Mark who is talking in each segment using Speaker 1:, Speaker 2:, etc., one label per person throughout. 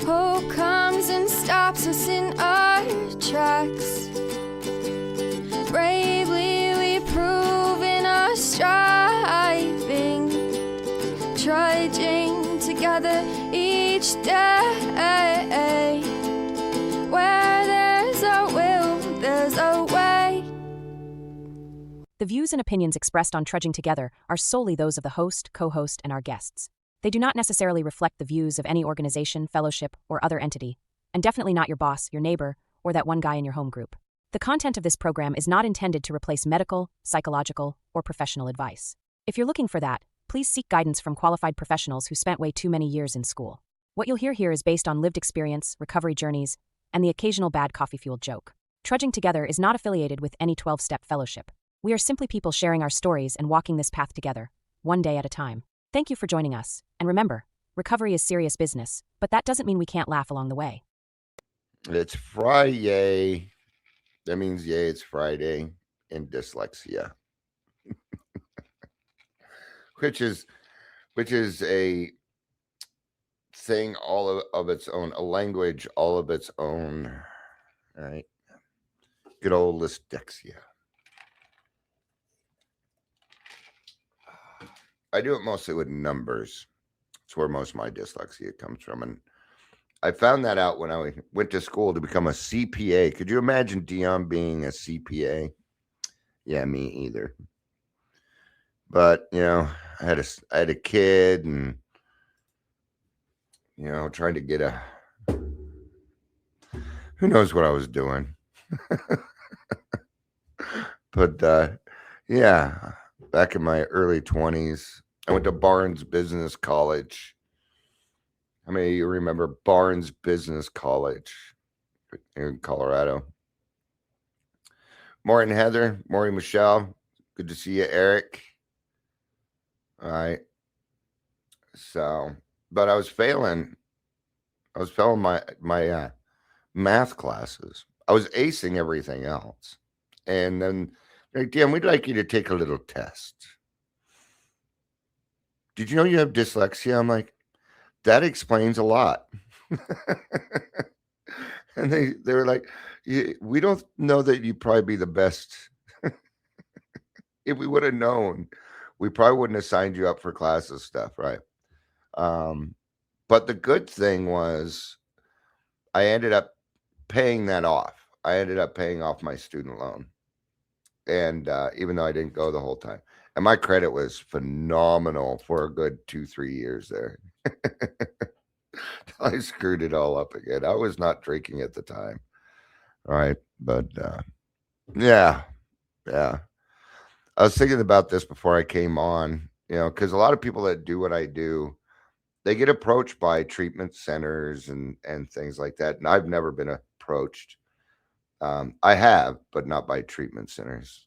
Speaker 1: Hope comes and stops us in our tracks. Bravely we prove in our striving, trudging together each day. Where there's a will, there's a way.
Speaker 2: The views and opinions expressed on Trudging Together are solely those of the host, co-host, and our guests. They do not necessarily reflect the views of any organization, fellowship, or other entity, and definitely not your boss, your neighbor, or that one guy in your home group. The content of this program is not intended to replace medical, psychological, or professional advice. If you're looking for that, please seek guidance from qualified professionals who spent way too many years in school. What you'll hear here is based on lived experience, recovery journeys, and the occasional bad coffee-fueled joke. Trudging Together is not affiliated with any 12-step fellowship. We are simply people sharing our stories and walking this path together, one day at a time. Thank you for joining us, and remember, recovery is serious business, but that doesn't mean we can't laugh along the way.
Speaker 3: It's Friday. That means yay, it's Friday in dyslexia. which is a thing all of its own, a language all of its own. All right. Good old dyslexia. I do it mostly with numbers. It's where most of my dyslexia comes from. And I found that out when I went to school to become a CPA. Could you imagine Dion being a CPA? Yeah, me either. But, I had a kid and, trying to get who knows what I was doing. But, yeah, back in my early 20s, I went to Barnes Business College. How many of you remember Barnes Business College in Colorado? Maury and Heather, Maury, Michelle, good to see you, Eric. All right. So, but I was failing my math classes. I was acing everything else. And then, like, Dan, we'd like you to take a little test. Did you know you have dyslexia? I'm like, that explains a lot. And they were like, we don't know that you'd probably be the best. If we would have known, we probably wouldn't have signed you up for classes stuff, right? But the good thing was I ended up paying that off. I ended up paying off my student loan. And even though I didn't go the whole time. And my credit was phenomenal for a good 2-3 years there. I screwed it all up again. I was not drinking at the time. All right. But yeah. I was thinking about this before I came on, because a lot of people that do what I do, they get approached by treatment centers and things like that. And I've never been approached. I have, but not by treatment centers.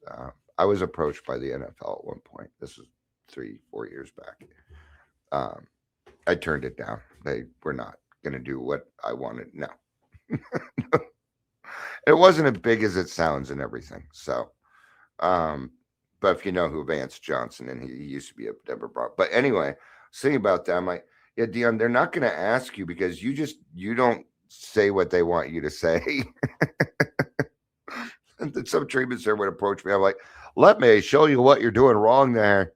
Speaker 3: I was approached by the NFL at one point. This was 3-4 years back. I turned it down. They were not going to do what I wanted. No. It wasn't as big as it sounds and everything. So, but if you know who Vance Johnson, and he used to be a Denver Broncos. But anyway, thinking about that, I'm like, yeah, Dion, they're not going to ask you because you don't say what they want you to say. And then some treatment center would approach me. I'm like, let me show you what you're doing wrong there.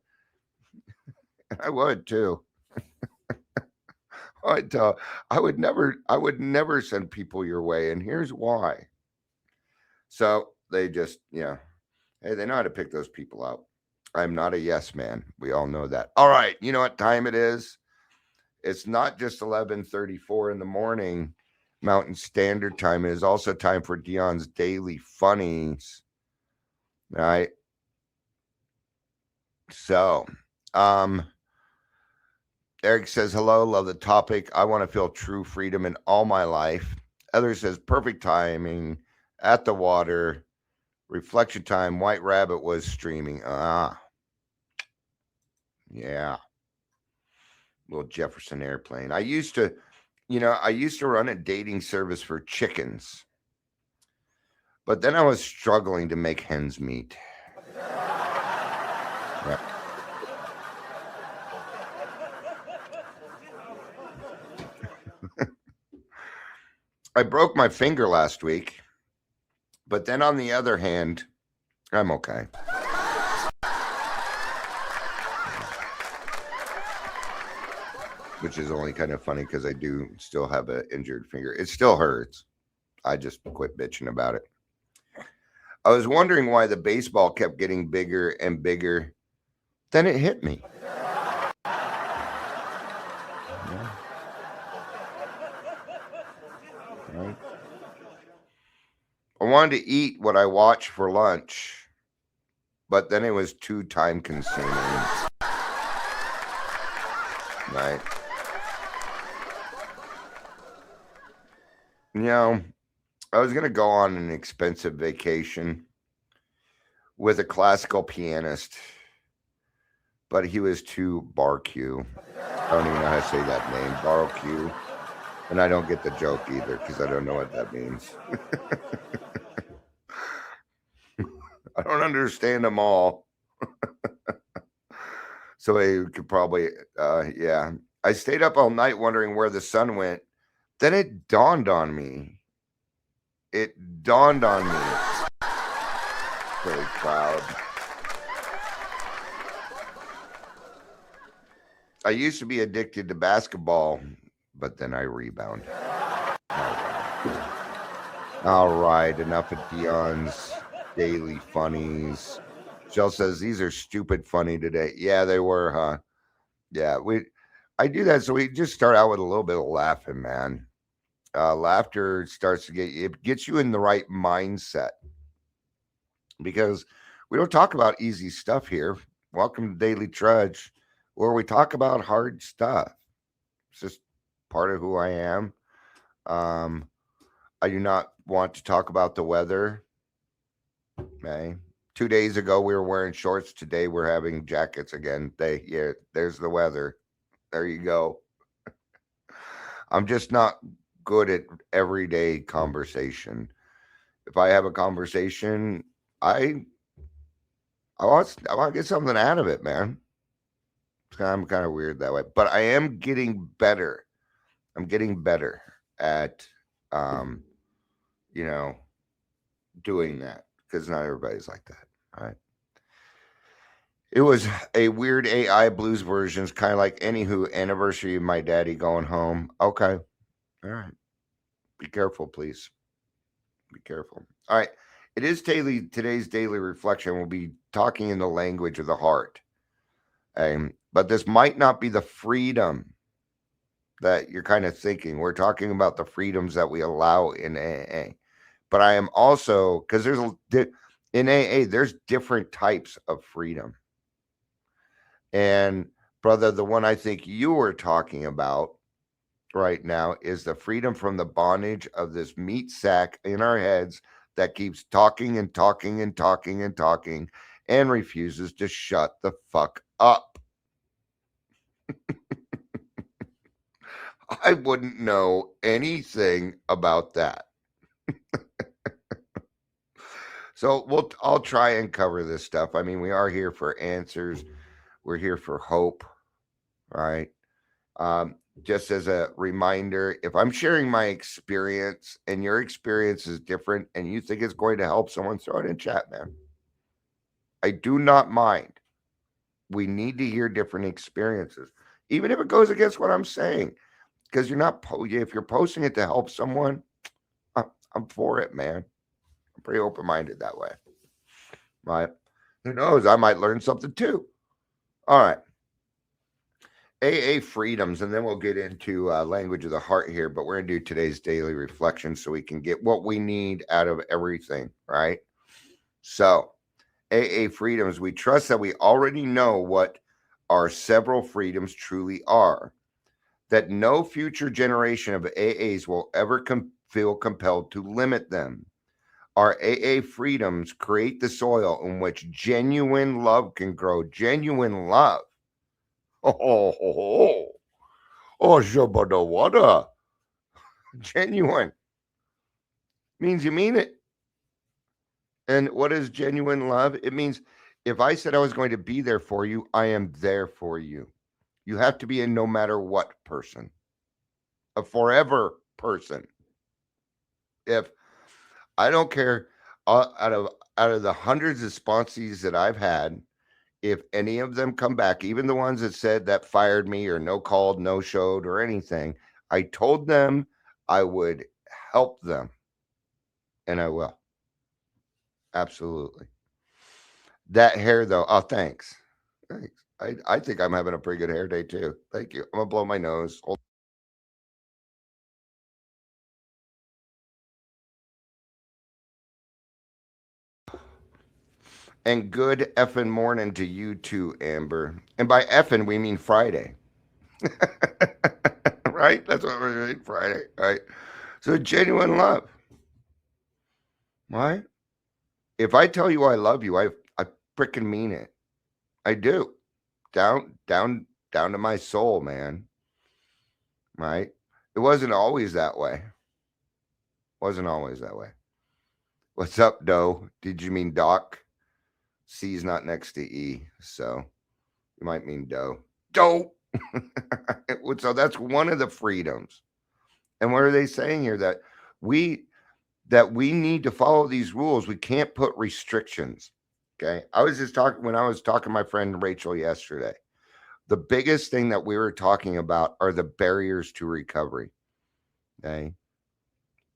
Speaker 3: I would too. I would never send people your way. And here's why. So they just, hey, they know how to pick those people out. I'm not a yes man. We all know that. All right. You know what time it is? It's not just 11:34 in the morning Mountain Standard Time. It is also time for Dion's Daily Funnies. All right. So, Eric says, hello, love the topic. I want to feel true freedom in all my life. Heather says, perfect timing, at the water, reflection time, White Rabbit was streaming. Yeah. Little Jefferson Airplane. I used to run a dating service for chickens. But then I was struggling to make hens meet. Yep. I broke my finger last week, but then on the other hand, I'm okay. Which is only kind of funny because I do still have an injured finger. It still hurts. I just quit bitching about it. I was wondering why the baseball kept getting bigger and bigger. Then it hit me. Yeah. Right. I wanted to eat what I watched for lunch, but then it was too time consuming. Right. You know, I was going to go on an expensive vacation with a classical pianist, but he was too barbecue. I don't even know how to say that name, barbecue. And I don't get the joke either because I don't know what that means. I don't understand them all. So I could probably, yeah. I stayed up all night wondering where the sun went. Then it dawned on me. It dawned on me. Really proud. I used to be addicted to basketball, but then I rebound. All right, enough of Dion's daily funnies. Jill says these are stupid funny today. Yeah, they were, huh? Yeah, I do that so we just start out with a little bit of laughing, man. Laughter starts to gets you in the right mindset because we don't talk about easy stuff here. Welcome to Daily Trudge, where we talk about hard stuff. It's just part of who I am. I do not want to talk about the weather. Okay. 2 days ago we were wearing shorts. Today we're having jackets again. There's the weather. There you go. I'm just not good at everyday conversation. If I have a conversation, I want to get something out of it, man. I'm kind of weird that way, but I am getting better. I'm getting better at, doing that because not everybody's like that. All right. It was a weird AI blues version. It's kind of like anywho anniversary of my daddy going home. Okay. All right. Be careful, please. Be careful. All right. It is today's daily reflection. We'll be talking in the language of the heart. But this might not be the freedom that you're kind of thinking. We're talking about the freedoms that we allow in AA. But I am also, because in AA, there's different types of freedom. And brother, the one I think you were talking about right now is the freedom from the bondage of this meat sack in our heads that keeps talking and talking and talking and talking and refuses to shut the fuck up. I wouldn't know anything about that. So I'll try and cover this stuff. I mean, we are here for answers. We're here for hope, right? Just as a reminder, if I'm sharing my experience and your experience is different and you think it's going to help someone, throw it in chat, man. I do not mind. We need to hear different experiences, even if it goes against what I'm saying, because if you're posting it to help someone, I'm for it, man. I'm pretty open-minded that way. Right? Who knows? I might learn something too. All right. AA freedoms, and then we'll get into language of the heart here, but we're going to do today's daily reflection so we can get what we need out of everything, right? So, AA freedoms, we trust that we already know what our several freedoms truly are, that no future generation of AAs will ever feel compelled to limit them. Our AA freedoms create the soil in which genuine love can grow. Genuine love. Oh, Shabadawada. Genuine means you mean it. And what is genuine love? It means if I said I was going to be there for you, I am there for you. You have to be a no matter what person, a forever person. If I don't care, out of the hundreds of sponsees that I've had, if any of them come back, even the ones that said that fired me or no called, no showed or anything, I told them I would help them, and I will. Absolutely. That hair though, oh, thanks. Thanks. I think I'm having a pretty good hair day too. Thank you. I'm gonna blow my nose. And good effing morning to you too, Amber. And by effing, we mean Friday. Right? That's what we mean, Friday. Right? So genuine love. Right? If I tell you I love you, I freaking mean it. I do. Down to my soul, man. Right? It wasn't always that way. Wasn't always that way. What's up, Doe? Did you mean Doc? C's not next to E, so you might mean Doe. Doe. So that's one of the freedoms. And what are they saying here? We we need to follow these rules. We can't put restrictions. Okay. I was just talking when I was talking to my friend Rachel yesterday. The biggest thing that we were talking about are the barriers to recovery. Okay.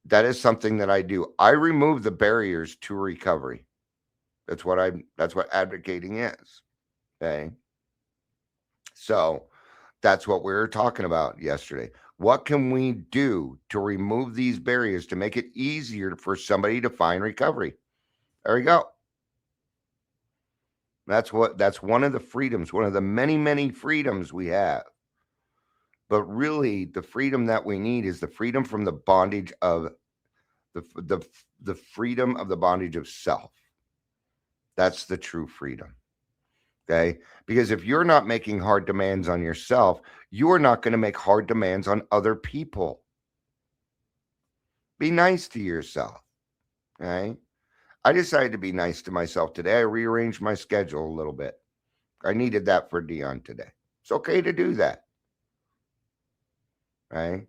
Speaker 3: That is something that I do. I remove the barriers to recovery. That's what advocating is. Okay. So that's what we were talking about yesterday. What can we do to remove these barriers to make it easier for somebody to find recovery? There we go. That's one of the freedoms, one of the many, many freedoms we have. But really, the freedom that we need is the freedom from the bondage of the freedom of the bondage of self. That's the true freedom. Okay. Because if you're not making hard demands on yourself, you are not going to make hard demands on other people. Be nice to yourself. Okay. I decided to be nice to myself today. I rearranged my schedule a little bit. I needed that for Dion today. It's okay to do that. Right.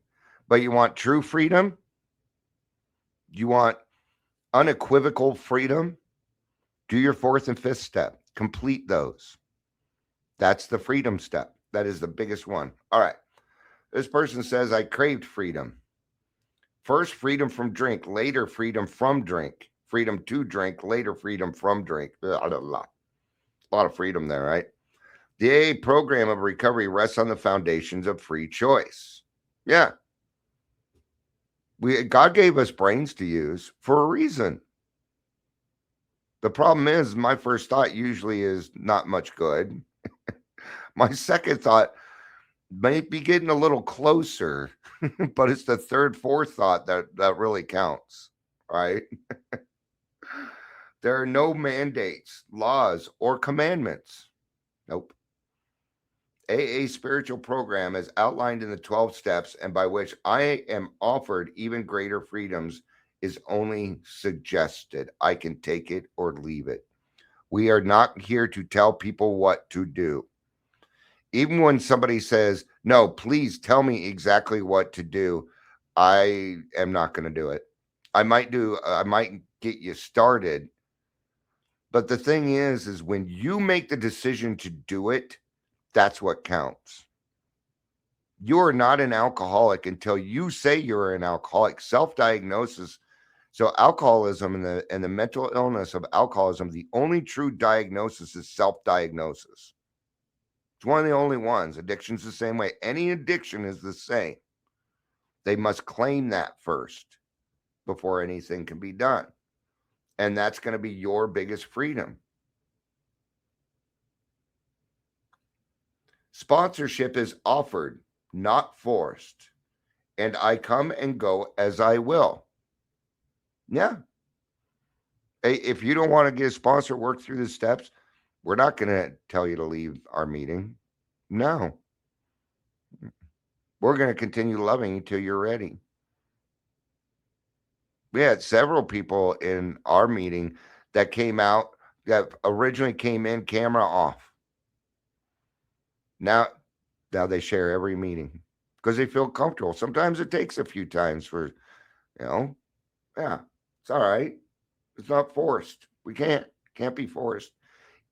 Speaker 3: But you want true freedom? You want unequivocal freedom? Do your fourth and fifth step. Complete those. That's the freedom step. That is the biggest one. All right. This person says, I craved freedom. First, freedom from drink. Later, freedom from drink. Freedom to drink. Later, freedom from drink. A lot of freedom there, right? The AA program of recovery rests on the foundations of free choice. Yeah. God gave us brains to use for a reason. The problem is my first thought usually is not much good. My second thought might be getting a little closer, but it's the third, fourth thought that really counts, right? There are no mandates, laws, or commandments. Nope. AA spiritual program is outlined in the 12 steps, and by which I am offered even greater freedoms is only suggested. I can take it or leave it. We are not here to tell people what to do. Even when somebody says, no, please tell me exactly what to do, I am not going to do it. I might get you started. But the thing is when you make the decision to do it, that's what counts. You are not an alcoholic until you say you're an alcoholic. Self-diagnosis. So alcoholism and the mental illness of alcoholism, the only true diagnosis is self-diagnosis. It's one of the only ones. Addiction's the same way. Any addiction is the same. They must claim that first before anything can be done. And that's going to be your biggest freedom. Sponsorship is offered, not forced. And I come and go as I will. Yeah. Hey, if you don't want to get a sponsor, work through the steps, we're not going to tell you to leave our meeting. No. We're going to continue loving you till you're ready. We had several people in our meeting that came out that originally came in camera off. Now they share every meeting because they feel comfortable. Sometimes it takes a few times for, Yeah, it's all right. It's not forced. We can't be forced.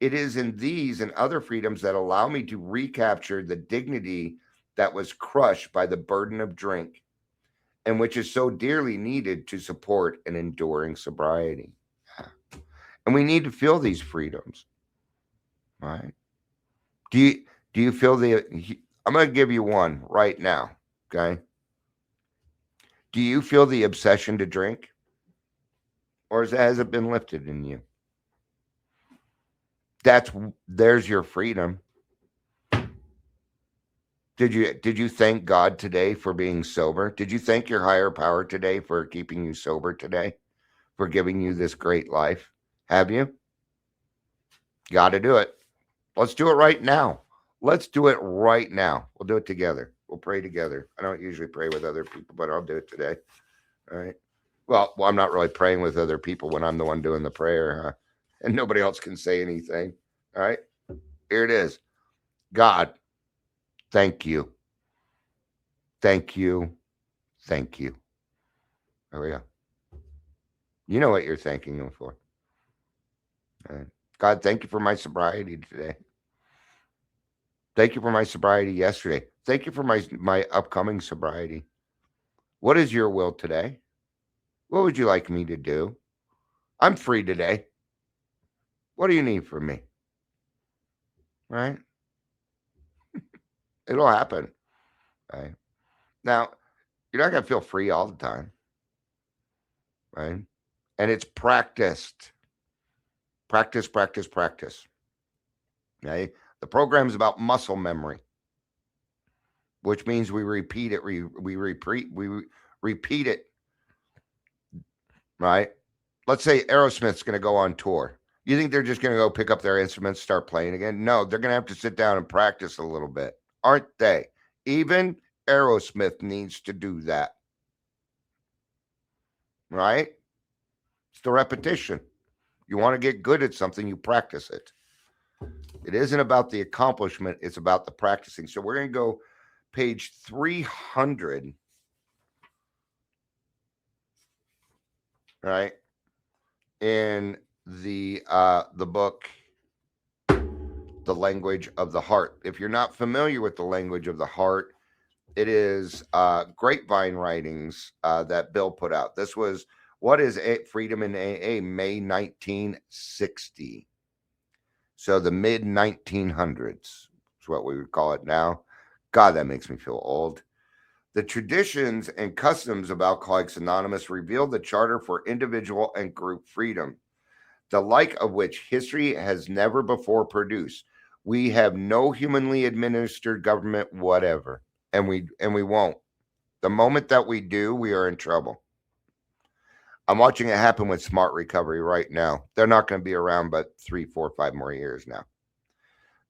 Speaker 3: It is in these and other freedoms that allow me to recapture the dignity that was crushed by the burden of drink and which is so dearly needed to support an enduring sobriety. And we need to feel these freedoms, right? Do you do you feel the I'm going to give you one right now, okay? Do you feel the obsession to drink or has it been lifted in you? There's your freedom. Did you thank God today for being sober? Did you thank your higher power today for keeping you sober today? For giving you this great life? Have you? Got to do it. Let's do it right now. Let's do it right now. We'll do it together. We'll pray together. I don't usually pray with other people, but I'll do it today. All right. Well, I'm not really praying with other people when I'm the one doing the prayer, huh? And nobody else can say anything. All right. Here it is. God, thank you. Thank you. Thank you. There we go. You know what you're thanking him for. All right. God, thank you for my sobriety today. Thank you for my sobriety yesterday. Thank you for my upcoming sobriety. What is your will today? What would you like me to do? I'm free today. What do you need from me? Right? It'll happen. Right? Now, you're not going to feel free all the time. Right? And it's practiced. Practice, practice, practice. Okay? The program is about muscle memory, which means we repeat it. We repeat it. Right? Let's say Aerosmith's going to go on tour. You think they're just going to go pick up their instruments, start playing again? No, they're going to have to sit down and practice a little bit, aren't they? Even Aerosmith needs to do that. Right? It's the repetition. You want to get good at something, you practice it. It isn't about the accomplishment, it's about the practicing. So we're going to go page 300. Right? In the book The Language of the Heart. If you're not familiar with the language of the heart, it is grapevine writings that Bill put out. This was What is Freedom in AA, May 1960. So the mid 1900s is what we would call it now. God, that makes me feel old. The traditions and customs of Alcoholics Anonymous reveal the charter for individual and group freedom, the like of which history has never before produced. We have no humanly administered government whatever, and we won't. The moment that we do, we are in trouble. I'm watching it happen with Smart Recovery right now. They're not going to be around but 3, 4, 5 more years now.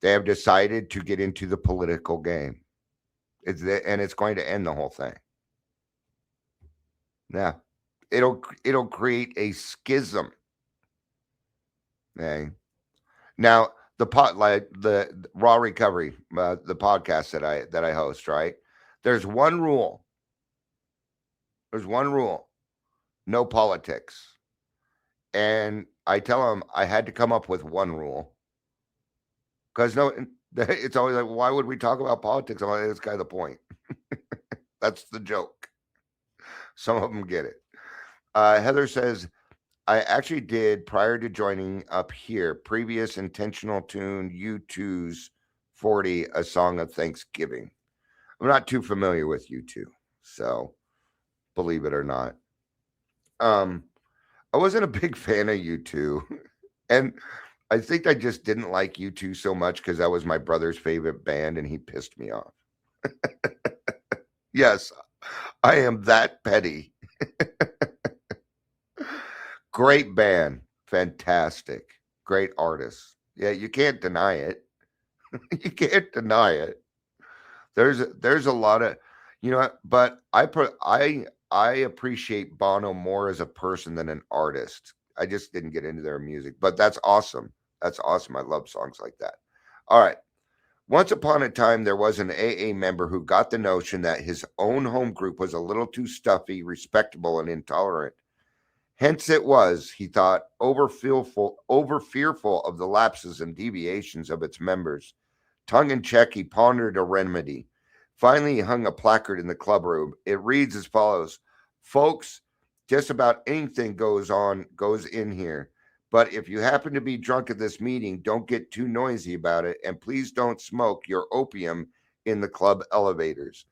Speaker 3: They have decided to get into the political game. And it's going to end the whole thing. Yeah. It'll create a schism. Okay. Now, the Raw Recovery, the podcast that I host, right? There's one rule. There's one rule. No politics. And I tell them I had to come up with one rule. Because it's always like, why would we talk about politics? I'm like, that's kind of the point. That's the joke. Some of them get it. Heather says, I actually did, prior to joining up here, previous intentional tune U2's 40, A Song of Thanksgiving. I'm not too familiar with U2, so believe it or not. I wasn't a big fan of U2, and I think I just didn't like U2 so much because that was my brother's favorite band, and he pissed me off. Yes, I am that petty. Great band, fantastic, great artist. Yeah, you can't deny it. You can't deny it. There's a lot of, but I appreciate Bono more as a person than an artist. I just didn't get into their music, but that's awesome. That's awesome. I love songs like that. All right. Once upon a time, there was an AA member who got the notion that his own home group was a little too stuffy, respectable, and intolerant. Hence it was, he thought, over fearful of the lapses and deviations of its members. Tongue in cheek, he pondered a remedy. Finally, he hung a placard in the club room. It reads as follows: Folks, just about anything goes in here. But if you happen to be drunk at this meeting, don't get too noisy about it. And please don't smoke your opium in the club elevators.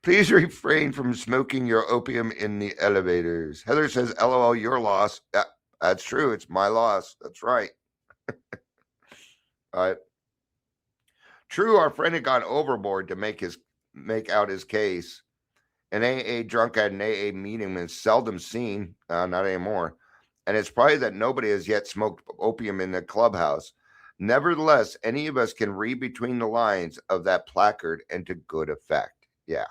Speaker 3: Please refrain from smoking your opium in the elevators. Heather says, LOL, your loss. That's true. It's my loss. That's right. All right. True, our friend had gone overboard to make out his case. An AA drunk at an AA meeting is seldom seen, not anymore. And it's probably that nobody has yet smoked opium in the clubhouse. Nevertheless, any of us can read between the lines of that placard and to good effect. Yeah.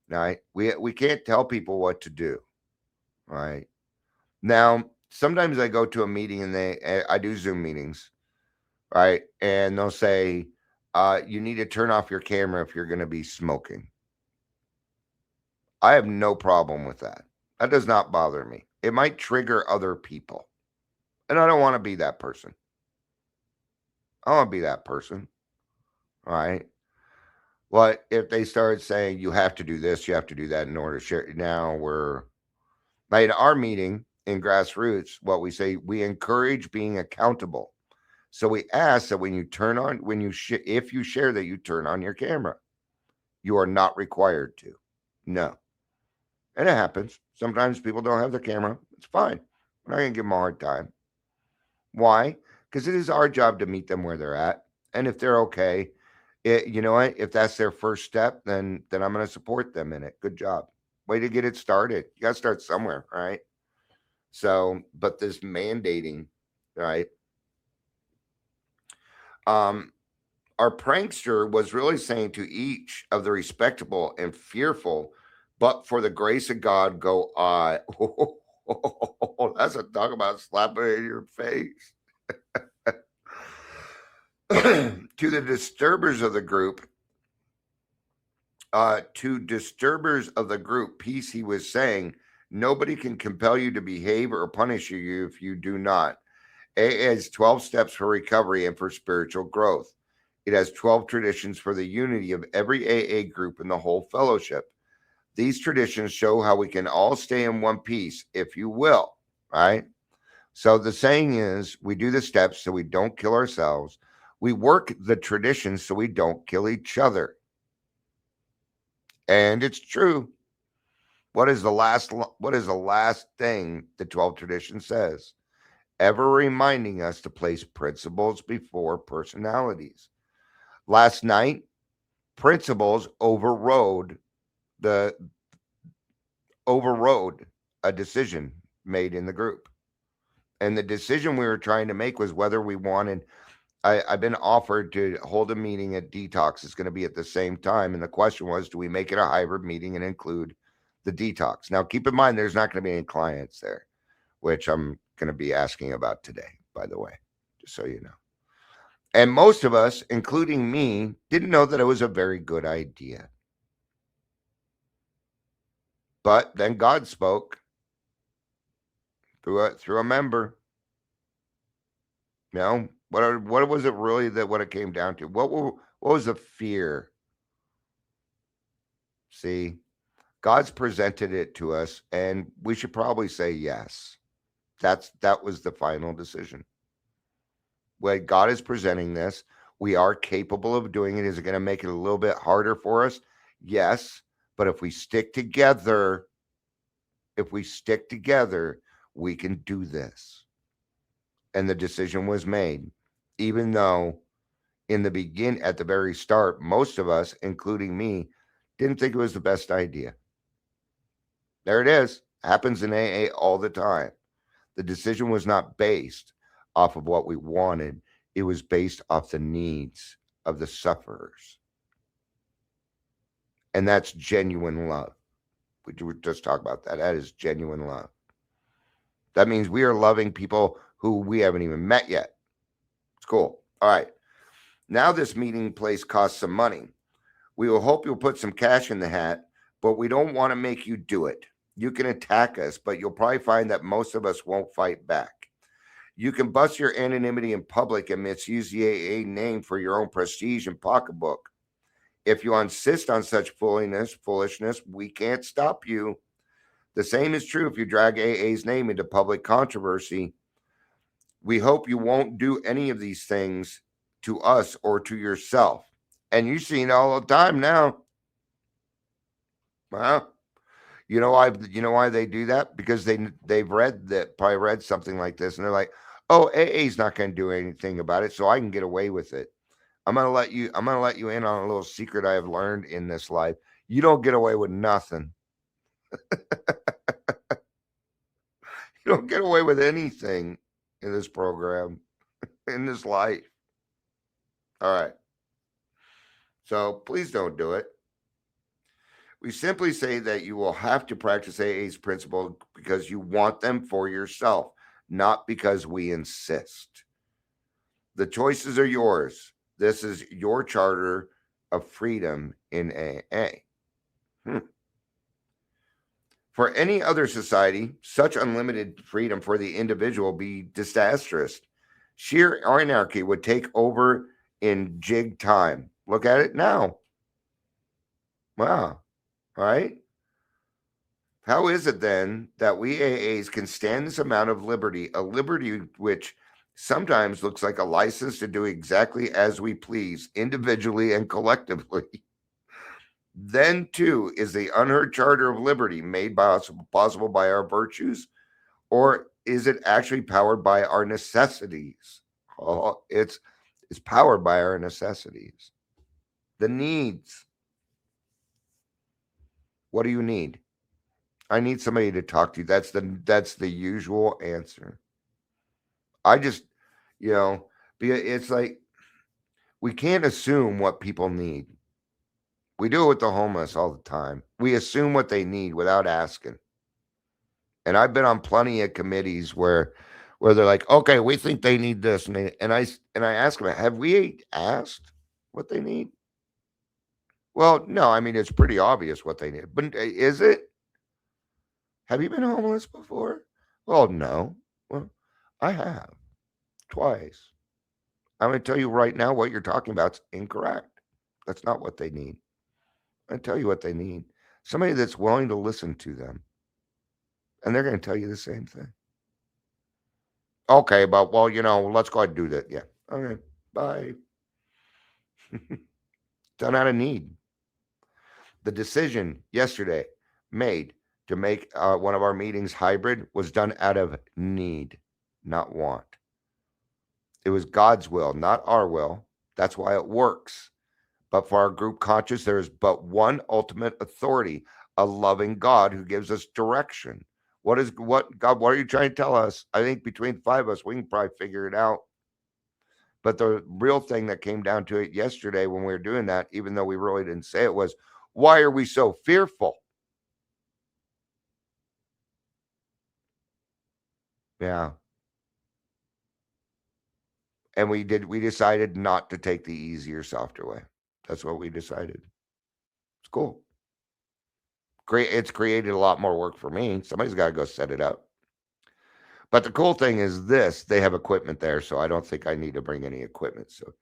Speaker 3: Right. We can't tell people what to do. Right. Now, sometimes I go to a meeting and I do Zoom meetings, right? And they'll say, you need to turn off your camera if you're going to be smoking. I have no problem with that. That does not bother me. It might trigger other people. And I don't want to be that person. I don't want to be that person. All right. Well, if they start saying you have to do this, you have to do that in order to share. Now we're like in our meeting in grassroots, what we say, we encourage being accountable. So we ask that when you turn on, if you share that you turn on your camera, you are not required to. No. And it happens. Sometimes people don't have their camera. It's fine. We're not going to give them a hard time. Why? Because it is our job to meet them where they're at. And if they're okay, you know what? If that's their first step, then I'm going to support them in it. Good job. Way to get it started. You got to start somewhere, right? So, but this mandating, right? Our prankster was really saying to each of the respectable and fearful, but for the grace of God, go I. Oh, that's a talk about slapping it in your face. To the disturbers of the group, peace, he was saying, nobody can compel you to behave or punish you if you do not. AA has 12 steps for recovery and for spiritual growth. It has 12 traditions for the unity of every AA group in the whole fellowship. These traditions show how we can all stay in one piece, if you will, right? So the saying is, we do the steps so we don't kill ourselves. We work the traditions so we don't kill each other. And it's true. What is the last thing the 12 tradition says? Ever reminding us to place principles before personalities. Last night, principles overrode a decision made in the group. And the decision we were trying to make was whether we wanted, I've been offered to hold a meeting at Detox. It's going to be at the same time. And the question was, do we make it a hybrid meeting and include the Detox? Now, keep in mind, there's not going to be any clients there, which I'm going to be asking about today, by the way, just so you know. And most of us, including me, didn't know that it was a very good idea. But then God spoke through a member. You know, what was it really that what it came down to? What was the fear? See, God's presented it to us, and we should probably say yes. That was the final decision. When God is presenting this, we are capable of doing it. Is it going to make it a little bit harder for us? Yes. But if we stick together, we can do this. And the decision was made, even though at the very start, most of us, including me, didn't think it was the best idea. There it is. Happens in AA all the time. The decision was not based off of what we wanted. It was based off the needs of the sufferers. And that's genuine love. We just talk about that. That is genuine love. That means we are loving people who we haven't even met yet. It's cool. All right. Now this meeting place costs some money. We will hope you'll put some cash in the hat, but we don't want to make you do it. You can attack us, but you'll probably find that most of us won't fight back. You can bust your anonymity in public and misuse the AA name for your own prestige and pocketbook. If you insist on such foolishness, we can't stop you. The same is true if you drag AA's name into public controversy. We hope you won't do any of these things to us or to yourself. And you've seen it all the time now. Well, you know why they do that? Because they've probably read something like this, and they're like, "Oh, AA's not going to do anything about it, so I can get away with it." I'm going to let you in on a little secret I have learned in this life. You don't get away with nothing. You don't get away with anything in this program, in this life. All right. So please don't do it. We simply say that you will have to practice AA's principle because you want them for yourself, not because we insist. The choices are yours. This is your charter of freedom in AA. For any other society, such unlimited freedom for the individual would be disastrous. Sheer anarchy would take over in jig time. Look at it now. Wow. Right? How is it then that we AAs can stand this amount of liberty, a liberty which sometimes looks like a license to do exactly as we please, individually and collectively? Then, too, is the unheard charter of liberty made possible by our virtues, or is it actually powered by our necessities? Oh, it's powered by our necessities, the needs. What do you need? I need somebody to talk to. That's the usual answer. I just, it's like we can't assume what people need. We do it with the homeless all the time. We assume what they need without asking. And I've been on plenty of committees where they're like, okay, we think they need this, and I ask them, have we asked what they need? Well, no, I mean it's pretty obvious what they need, but is it? Have you been homeless before? Well, no. Well, I have twice. I'm going to tell you right now what you're talking about is incorrect. That's not what they need. I tell you what they need. Somebody that's willing to listen to them. And they're going to tell you the same thing. Okay, but let's go ahead and do that. Yeah. Okay. Bye. Done out of need. The decision yesterday made to make one of our meetings hybrid was done out of need, not want. It was God's will, not our will. That's why it works. But for our group conscious, there is but one ultimate authority, a loving God who gives us direction. God, what are you trying to tell us? I think between five of us, we can probably figure it out. But the real thing that came down to it yesterday when we were doing that, even though we really didn't say it, was, why are we so fearful? Yeah. And we decided not to take the easier, softer way. That's what we decided. It's cool. It's created a lot more work for me. Somebody's got to go set it up. But the cool thing is this, they have equipment there, so I don't think I need to bring any equipment. So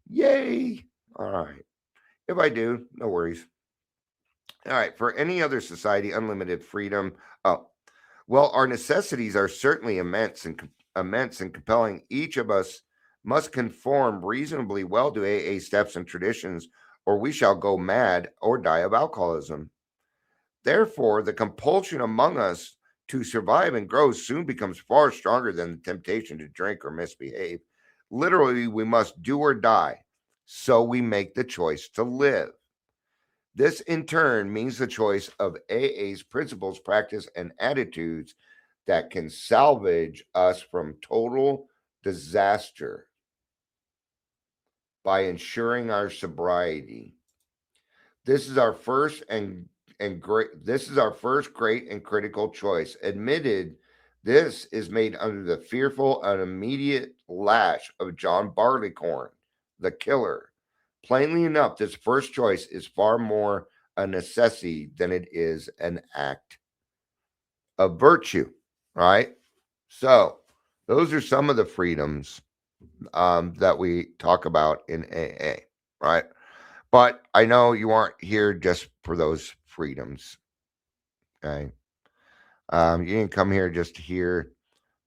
Speaker 3: yay. All right. If I do, no worries. All right. For any other society, unlimited freedom. Oh, well, our necessities are certainly immense and compelling. Each of us must conform reasonably well to AA steps and traditions, or we shall go mad or die of alcoholism. Therefore, the compulsion among us to survive and grow soon becomes far stronger than the temptation to drink or misbehave. Literally, we must do or die, so we make the choice to live. This, in turn, means the choice of AA's principles, practice, and attitudes that can salvage us from total disaster by ensuring our sobriety. This is our first great and critical choice. Admitted, this is made under the fearful and immediate lash of John Barleycorn, the killer, Plainly enough, this first choice is far more a necessity than it is an act of virtue, right? So, those are some of the freedoms that we talk about in AA, right? But I know you aren't here just for those freedoms, okay? You didn't come here just to hear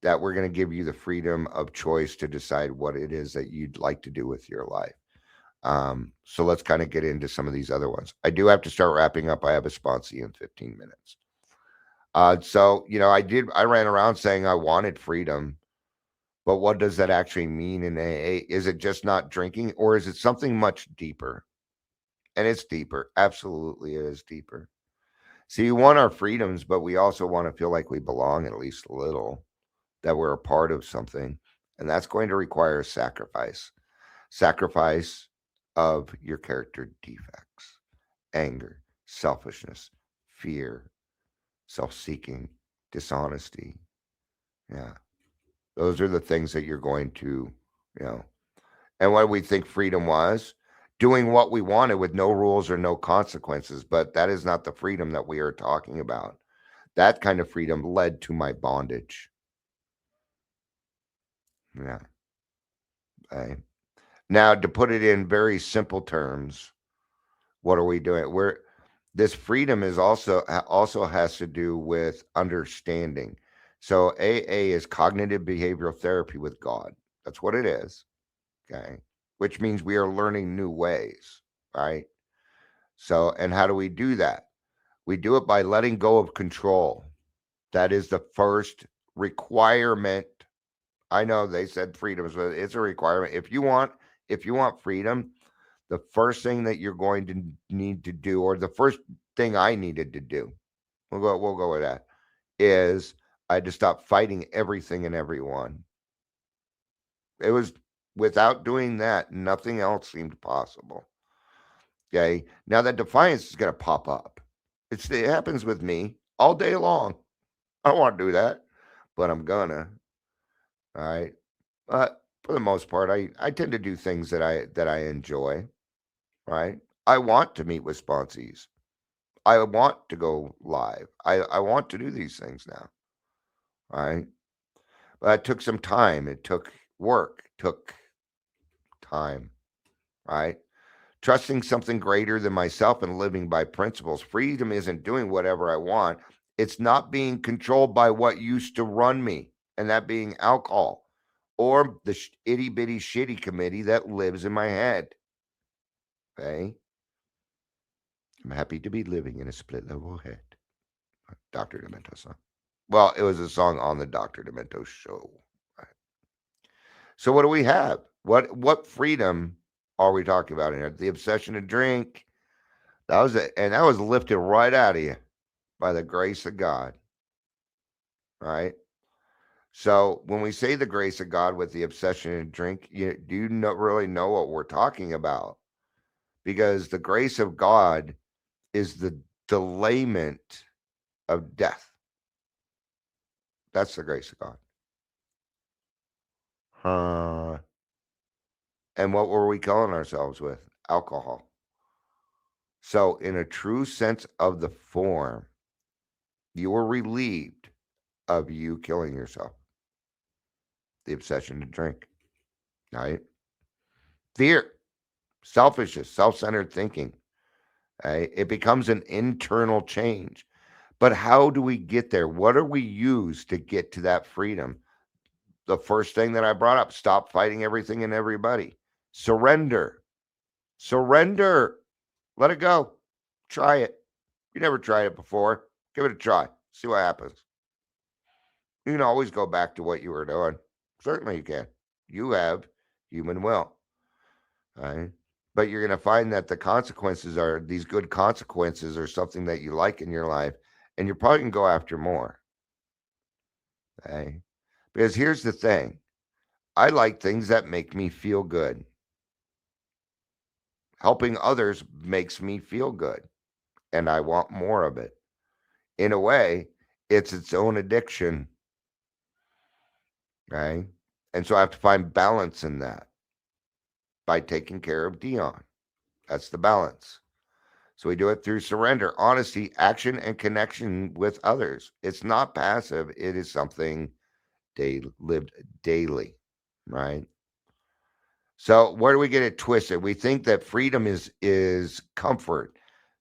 Speaker 3: that we're going to give you the freedom of choice to decide what it is that you'd like to do with your life. So let's kind of get into some of these other ones. I do have to start wrapping up. I have a sponsee in 15 minutes. So, I ran around saying I wanted freedom, but what does that actually mean in AA? Is it just not drinking, or is it something much deeper? And it's deeper. Absolutely, it is deeper. See, we want our freedoms, but we also want to feel like we belong at least a little, that we're a part of something. And that's going to require sacrifice of your character defects, anger, selfishness, fear, self-seeking, dishonesty. Yeah. Those are the things that you're going to, you know. And what we think freedom was, doing what we wanted with no rules or no consequences. But that is not the freedom that we are talking about. That kind of freedom led to my bondage. Yeah. Okay. Now, to put it in very simple terms, what are we doing? This freedom is also has to do with understanding. So AA is cognitive behavioral therapy with God. That's what it is. Okay. Which means we are learning new ways, right? So, and how do we do that? We do it by letting go of control. That is the first requirement. I know they said freedom, but it's a requirement. If you want freedom, the first thing that you're going to need to do, or the first thing I needed to do, we'll go with that, is I had to stop fighting everything and everyone. It was without doing that, nothing else seemed possible. Okay. Now that defiance is going to pop up. It happens with me all day long. I don't want to do that, but I'm gonna. All right. But for the most part, I tend to do things that I enjoy. Right. I want to meet with sponsees. I want to go live. I want to do these things now. Right. But it took some time. It took work. It took time. Right. Trusting something greater than myself and living by principles. Freedom isn't doing whatever I want. It's not being controlled by what used to run me, and that being alcohol or the itty bitty shitty committee that lives in my head. Okay. I'm happy to be living in a split level head. Dr. Demento song. Well, it was a song on the Dr. Demento show. Right. So what do we have? What freedom are we talking about in here? The obsession to drink. That was it, and that was lifted right out of you by the grace of God. Right. So when we say the grace of God with the obsession to drink, do you really know what we're talking about? Because the grace of God is the delayment of death. That's the grace of God. And what were we killing ourselves with? Alcohol. So, in a true sense of the form, you were relieved of you killing yourself. The obsession to drink, right? Fear, selfishness, self-centered thinking. Right? It becomes an internal change. But how do we get there? What do we use to get to that freedom? The first thing that I brought up, stop fighting everything and everybody. Surrender. Surrender. Let it go. Try it. You never tried it before. Give it a try. See what happens. You can always go back to what you were doing. Certainly you can. You have human will. Right? But you're going to find that the consequences are these good consequences are something that you like in your life, and you're probably going to go after more. Okay? Because here's the thing. I like things that make me feel good. Helping others makes me feel good, and I want more of it. In a way, it's its own addiction. Right? And so I have to find balance in that by taking care of Dion. That's the balance. So we do it through surrender, honesty, action, and connection with others. It's not passive. It is something lived daily, right? So where do we get it twisted? We think that freedom is comfort,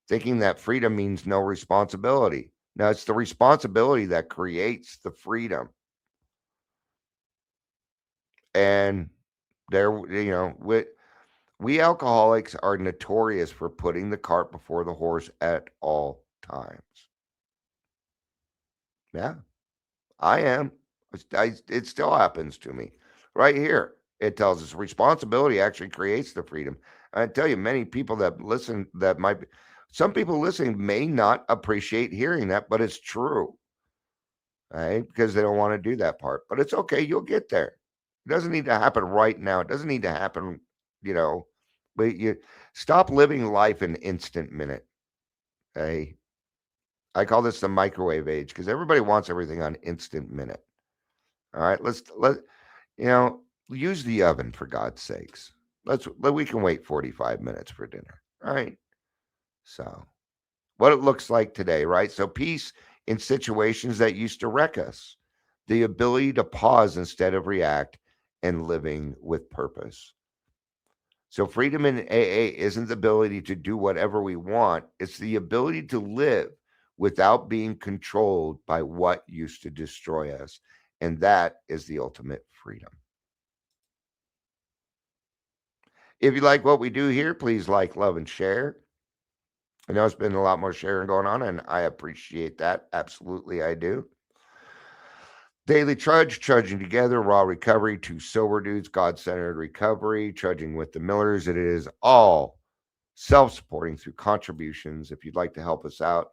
Speaker 3: thinking that freedom means no responsibility. Now it's the responsibility that creates the freedom. And there, we alcoholics are notorious for putting the cart before the horse at all times. Yeah, I am. It still happens to me. Right here, it tells us responsibility actually creates the freedom. I tell you, many people that listen, some people listening may not appreciate hearing that, but it's true, right? Because they don't want to do that part. But it's okay. You'll get there. It doesn't need to happen right now. It doesn't need to happen, you know, but you stop living life in instant minute. Okay. I call this the microwave age because everybody wants everything on instant minute. All right, you know use the oven for God's sakes. We can wait 45 minutes for dinner. All right. So what it looks like today, right? So peace in situations that used to wreck us, the ability to pause instead of react, and living with purpose. So freedom in AA isn't the ability to do whatever we want, it's the ability to live without being controlled by what used to destroy us. And that is the ultimate freedom. If you like what we do here, please like, love, and share. I know it's been a lot more sharing going on, and I appreciate that. Absolutely, I do. Daily Trudge, Trudging Together, Raw Recovery, Two Sober Dudes, God-Centered Recovery, Trudging with the Millers. It is all self-supporting through contributions. If you'd like to help us out,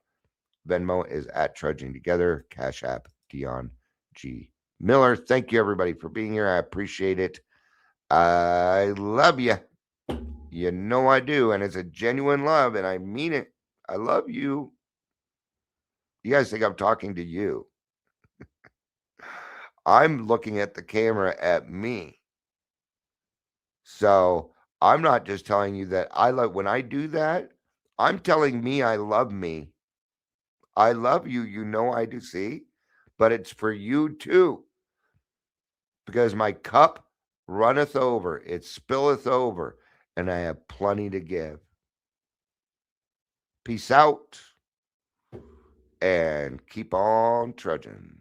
Speaker 3: Venmo is at Trudging Together, Cash App, Dion G. Miller. Thank you, everybody, for being here. I appreciate it. I love you. You know I do, and it's a genuine love, and I mean it. I love you. You guys think I'm talking to you. I'm looking at the camera at me. So I'm not just telling you that I love, when I do that, I'm telling me I love me. I love you. You know I do, see? But it's for you too. Because my cup runneth over, it spilleth over, and I have plenty to give. Peace out and keep on trudging.